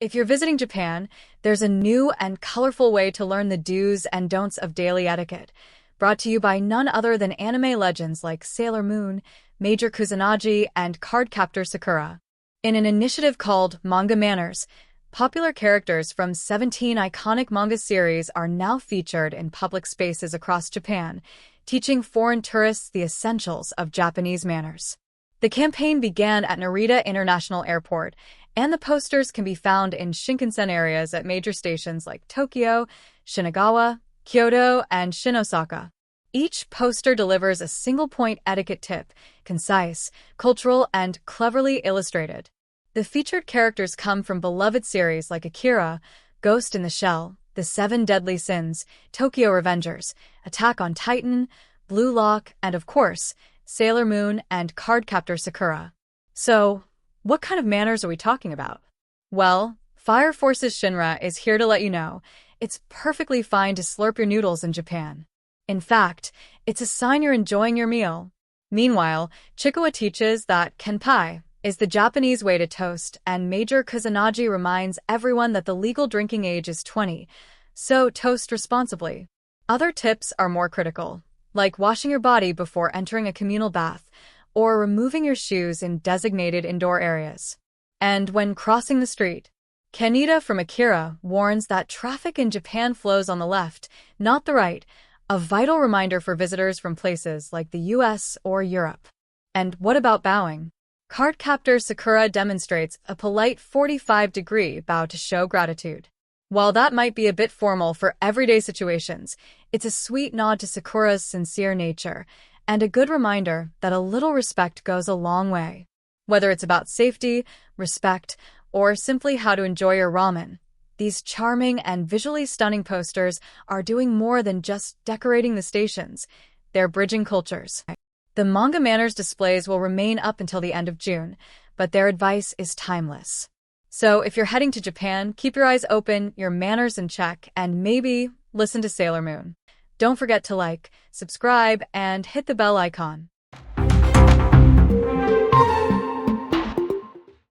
If you're visiting Japan, there's a new and colorful way to learn the do's and don'ts of daily etiquette, brought to you by none other than anime legends like Sailor Moon, Major Kusanagi, and Cardcaptor Sakura. In an initiative called Manga Manners, popular characters from 17 iconic manga series are now featured in public spaces across Japan, teaching foreign tourists the essentials of Japanese manners. The campaign began at Narita International Airport, and the posters can be found in Shinkansen areas at major stations like Tokyo, Shinagawa, Kyoto, and Shinosaka. Each poster delivers a single-point etiquette tip, concise, cultural, and cleverly illustrated. The featured characters come from beloved series like Akira, Ghost in the Shell, The Seven Deadly Sins, Tokyo Revengers, Attack on Titan, Blue Lock, and of course, Sailor Moon and Cardcaptor Sakura. So, what kind of manners are we talking about? Well, Fire Force's Shinra is here to let you know it's perfectly fine to slurp your noodles in Japan. In fact, it's a sign you're enjoying your meal. Meanwhile, Chikawa teaches that kenpai is the Japanese way to toast, and Major Kusanagi reminds everyone that the legal drinking age is 20, so toast responsibly. Other tips are more critical, like washing your body before entering a communal bath, or removing your shoes in designated indoor areas. And when crossing the street, Kaneda from Akira warns that traffic in Japan flows on the left, not the right, a vital reminder for visitors from places like the US or Europe. And what about bowing? Cardcaptor Sakura demonstrates a polite 45-degree bow to show gratitude. While that might be a bit formal for everyday situations, it's a sweet nod to Sakura's sincere nature, and a good reminder that a little respect goes a long way. Whether it's about safety, respect, or simply how to enjoy your ramen, these charming and visually stunning posters are doing more than just decorating the stations. They're bridging cultures. The Manga Manners displays will remain up until the end of June, but their advice is timeless. So if you're heading to Japan, keep your eyes open, your manners in check, and maybe listen to Sailor Moon. Don't forget to like, subscribe, and hit the bell icon.